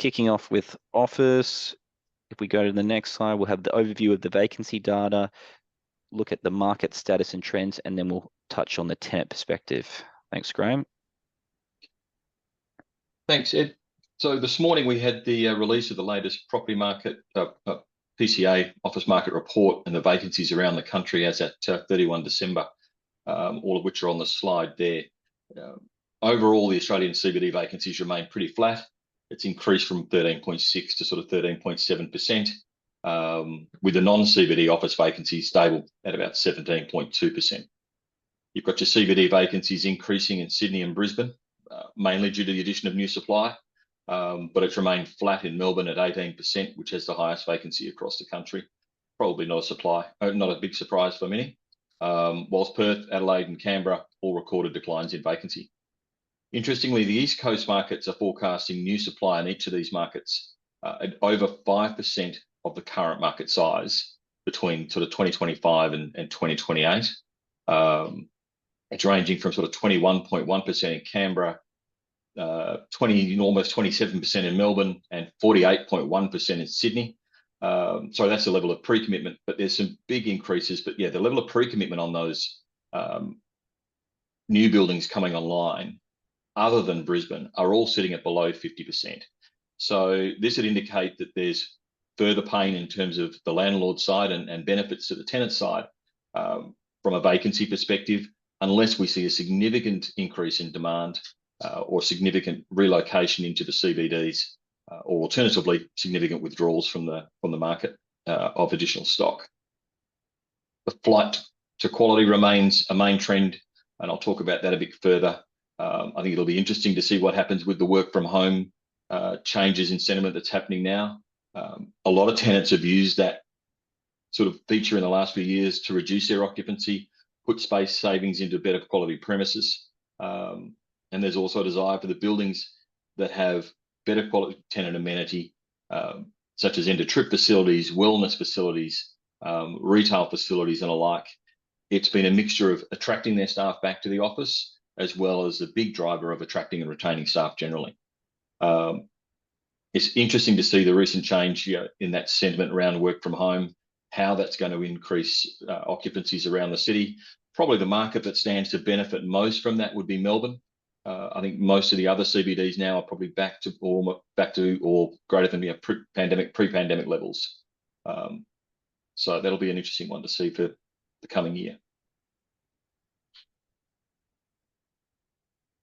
Kicking off with office. If we go to the next slide, we'll have the overview of the vacancy data, look at the market status and trends, and then we'll touch on the tenant perspective. Thanks, Graham. Thanks, Ed. So this morning we had the release of the latest property market, PCA office market report, and the vacancies around the country as at 31 December, all of which are on the slide there. Overall, the Australian CBD vacancies remain pretty flat. It's increased from 13.6 to sort of 13.7%, with the non-CBD office vacancies stable at about 17.2%. You've got your CBD vacancies increasing in Sydney and Brisbane, mainly due to the addition of new supply, but it's remained flat in Melbourne at 18%, which has the highest vacancy across the country. Probably not a big surprise for many. Whilst Perth, Adelaide and Canberra all recorded declines in vacancy. Interestingly, the East Coast markets are forecasting new supply in each of these markets at over 5% of the current market size between sort of 2025 and 2028. It's ranging from sort of 21.1% in Canberra, almost 27% in Melbourne, and 48.1% in Sydney. So that's the level of pre-commitment, but there's some big increases. But yeah, the level of pre-commitment on those new buildings coming online, other than Brisbane, are all sitting at below 50%. So this would indicate that there's further pain in terms of the landlord side and benefits to the tenant side from a vacancy perspective, unless we see a significant increase in demand or significant relocation into the CBDs, or alternatively, significant withdrawals from the market of additional stock. The flight to quality remains a main trend, and I'll talk about that a bit further. I think it'll be interesting to see what happens with the work from home changes in sentiment that's happening now. A lot of tenants have used that sort of feature in the last few years to reduce their occupancy, put space savings into better quality premises. And there's also a desire for the buildings that have better quality tenant amenity, such as end-of-trip facilities, wellness facilities, retail facilities and alike. It's been a mixture of attracting their staff back to the office, as well as a big driver of attracting and retaining staff generally. It's interesting to see the recent change in that sentiment around work from home, how that's going to increase occupancies around the city. Probably the market that stands to benefit most from that would be Melbourne. I think most of the other CBDs now are probably back to or greater than pre-pandemic levels. So that'll be an interesting one to see for the coming year.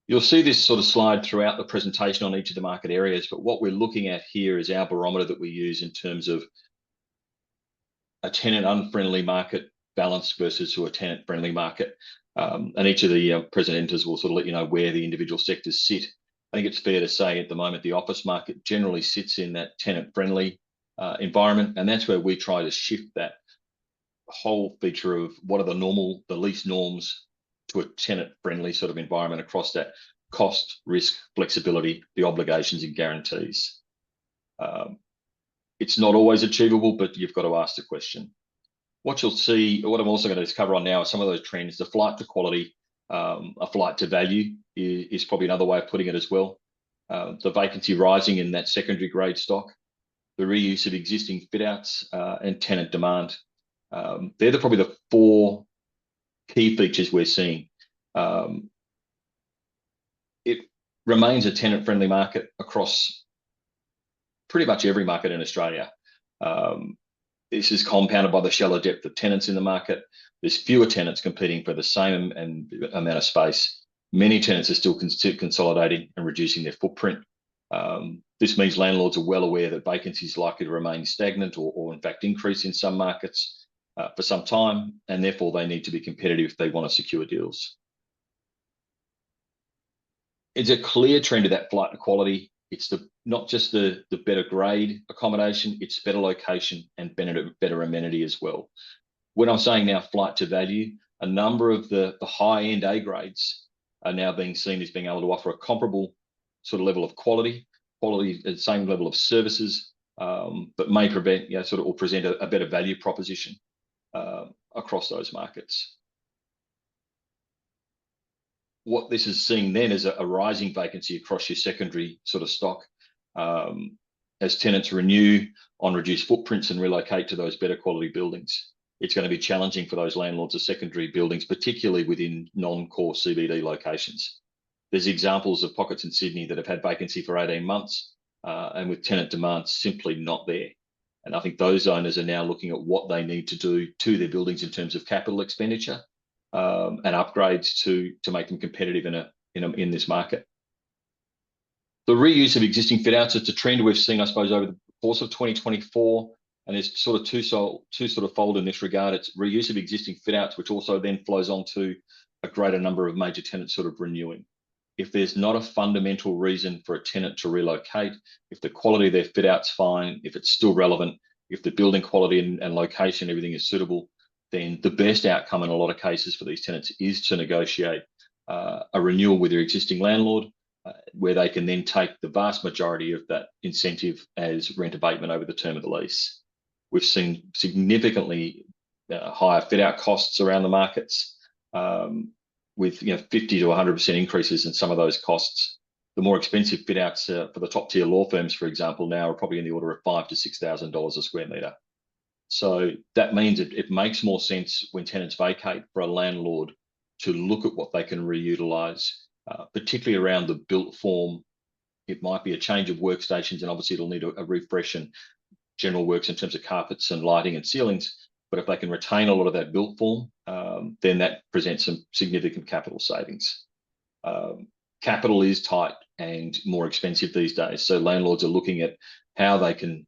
You'll see this sort of slide throughout the presentation on each of the market areas, but what we're looking at here is our barometer that we use in terms of a tenant unfriendly market balance versus to a tenant friendly market. And each of the presenters will sort of let you know where the individual sectors sit. I think it's fair to say at the moment the office market generally sits in that tenant friendly environment, and that's where we try to shift that whole feature of what are the lease norms to a tenant-friendly sort of environment across that cost, risk, flexibility, the obligations and guarantees. It's not always achievable, but you've got to ask the question. What you'll see, what I'm also going to cover on now are some of those trends. The flight to quality, a flight to value is probably another way of putting it as well. The vacancy rising in that secondary grade stock, the reuse of existing fit outs and tenant demand. They're probably the four key features we're seeing. It remains a tenant-friendly market across pretty much every market in Australia. This is compounded by the shallow depth of tenants in the market. There's fewer tenants competing for the same amount of space. Many tenants are still consolidating and reducing their footprint. This means landlords are well aware that vacancy is likely to remain stagnant or in fact increase in some markets for some time, and therefore they need to be competitive if they want to secure deals. It's a clear trend of that flight to quality. It's not just the better grade accommodation, it's better location and better amenity as well. When I'm saying now flight to value, a number of the high-end A grades are now being seen as being able to offer a comparable sort of level of quality at the same level of services, but may present a better value proposition across those markets. What this is seeing then is a rising vacancy across your secondary sort of stock. as tenants renew on reduced footprints and relocate to those better quality buildings, it's going to be challenging for those landlords of secondary buildings, particularly within non-core CBD locations. There's examples of pockets in Sydney that have had vacancy for 18 months and with tenant demand simply not there. And I think those owners are now looking at what they need to do to their buildings in terms of capital expenditure and upgrades to make them competitive in this market. The reuse of existing fit outs, it's a trend we've seen, I suppose, over the course of 2024, and there's sort of two sort of fold in this regard. It's reuse of existing fit outs, which also then flows on to a greater number of major tenants sort of renewing. If there's not a fundamental reason for a tenant to relocate, if the quality of their fit out's fine, if it's still relevant, if the building quality and location, everything is suitable, then the best outcome in a lot of cases for these tenants is to negotiate a renewal with their existing landlord, where they can then take the vast majority of that incentive as rent abatement over the term of the lease. We've seen significantly higher fit out costs around the markets, with 50 to 100% increases in some of those costs. The more expensive fit outs for the top tier law firms, for example, now are probably in the order of $5,000 to $6,000 a square metre. So that means it makes more sense when tenants vacate for a landlord to look at what they can reutilise, particularly around the built form. It might be a change of workstations, and obviously it'll need a refresh and general works in terms of carpets and lighting and ceilings. But if they can retain a lot of that built form, then that presents some significant capital savings. Capital is tight and more expensive these days, so landlords are looking at how they can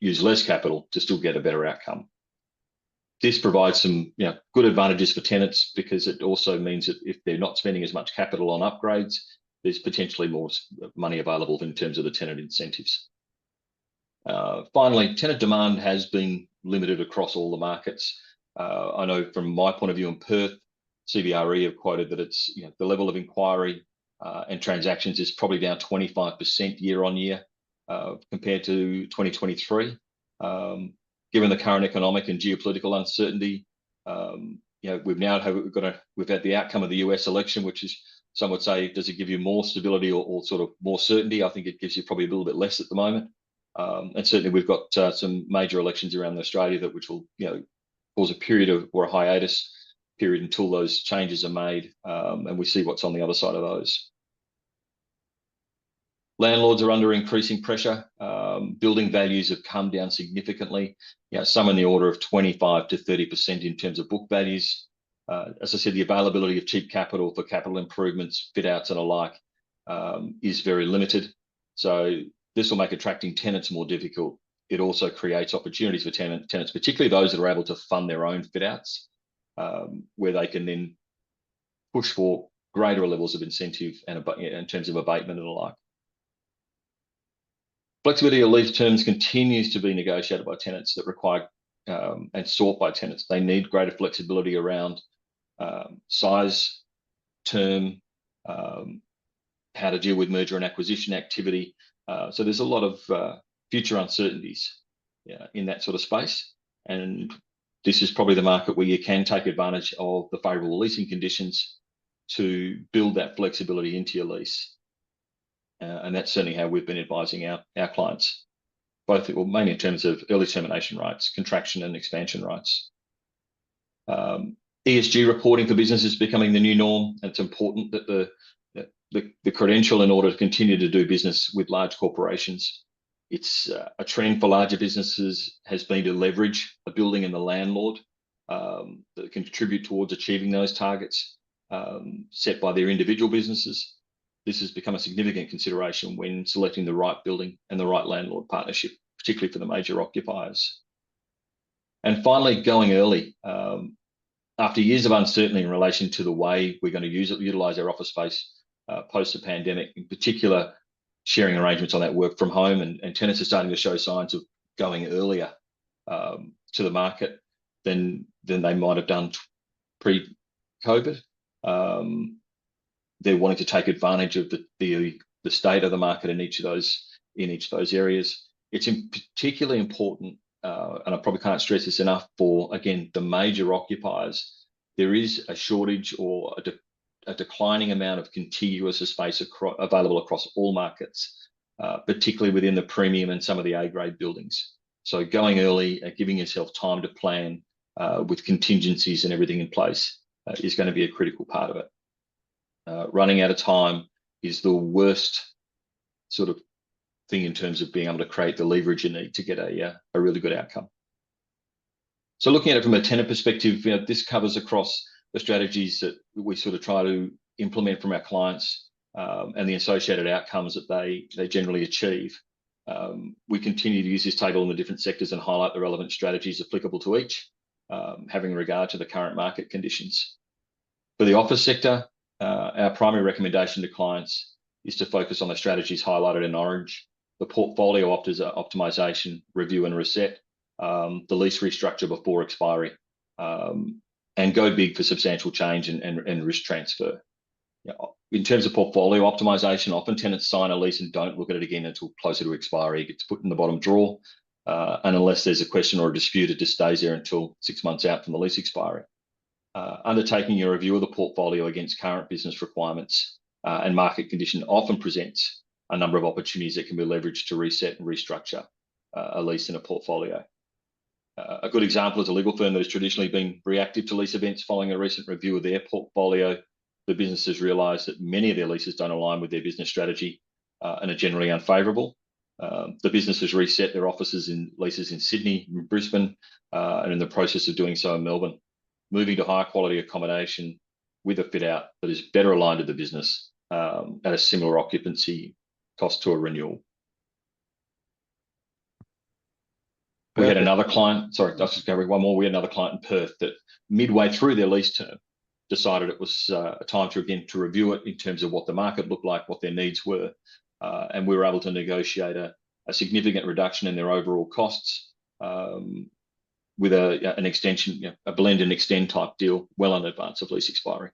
use less capital to still get a better outcome. This provides some good advantages for tenants, because it also means that if they're not spending as much capital on upgrades, there's potentially more money available in terms of the tenant incentives. Finally, tenant demand has been limited across all the markets. I know from my point of view in Perth, CBRE have quoted that it's the level of inquiry and transactions is probably down 25% year on year compared to 2023. Given the current economic and geopolitical uncertainty, we've had the outcome of the US election, which is, some would say, does it give you more stability or sort of more certainty? I think it gives you probably a little bit less at the moment. And certainly we've got some major elections around Australia which will cause a period or a hiatus period until those changes are made, and we see what's on the other side of those. Landlords are under increasing pressure. Building values have come down significantly, some in the order of 25 to 30% in terms of book values. As I said, the availability of cheap capital for capital improvements, fit outs and alike is very limited. So this will make attracting tenants more difficult. It also creates opportunities for tenants, particularly those that are able to fund their own fit outs, where they can then push for greater levels of incentive and in terms of abatement and the like. Flexibility of lease terms continues to be negotiated by tenants that require and sought by tenants. They need greater flexibility around size, term, how to deal with merger and acquisition activity. So there's a lot of future uncertainties in that sort of space. And this is probably the market where you can take advantage of the favourable leasing conditions to build that flexibility into your lease. And that's certainly how we've been advising our clients, mainly in terms of early termination rights, contraction and expansion rights. ESG reporting for business is becoming the new norm. And it's important that the credential in order to continue to do business with large corporations. It's a trend for larger businesses has been to leverage the building and the landlord that can contribute towards achieving those targets set by their individual businesses. This has become a significant consideration when selecting the right building and the right landlord partnership, particularly for the major occupiers. And finally, going early. After years of uncertainty in relation to the way we're going to utilise our office space post the pandemic, in particular, sharing arrangements on that work from home, and tenants are starting to show signs of going earlier to the market than they might have done pre-COVID. They're wanting to take advantage of the state of the market in each of those areas. It's particularly important, and I probably can't stress this enough, for again the major occupiers. There is a shortage or a declining amount of contiguous space available across all markets. particularly within the premium and some of the A-grade buildings. So going early and giving yourself time to plan with contingencies and everything in place is going to be a critical part of it. Running out of time is the worst sort of thing in terms of being able to create the leverage you need to get a really good outcome. So looking at it from a tenant perspective, this covers across the strategies that we sort of try to implement from our clients and the associated outcomes that they generally achieve. We continue to use this table in the different sectors and highlight the relevant strategies applicable to each, having regard to the current market conditions. For the office sector, our primary recommendation to clients is to focus on the strategies highlighted in orange: the portfolio optimization, review and reset, the lease restructure before expiry, and go big for substantial change and risk transfer. In terms of portfolio optimization, often tenants sign a lease and don't look at it again until closer to expiry. It gets put in the bottom drawer, and unless there's a question or a dispute, it just stays there until 6 months out from the lease expiry. Undertaking a review of the portfolio against current business requirements and market condition often presents a number of opportunities that can be leveraged to reset and restructure a lease in a portfolio. A good example is a legal firm that has traditionally been reactive to lease events. Following a recent review of their portfolio, the business has realised that many of their leases don't align with their business strategy and are generally unfavourable. The business has reset their offices in leases in Sydney, Brisbane, and in the process of doing so in Melbourne, moving to higher quality accommodation with a fit out that is better aligned to the business at a similar occupancy cost to a renewal. We had another client, sorry, I'll just go one more. We had another client in Perth that midway through their lease term decided it was a time to review it in terms of what the market looked like, what their needs were. And we were able to negotiate a significant reduction in their overall costs with an extension, a blend and extend type deal well in advance of lease expiry.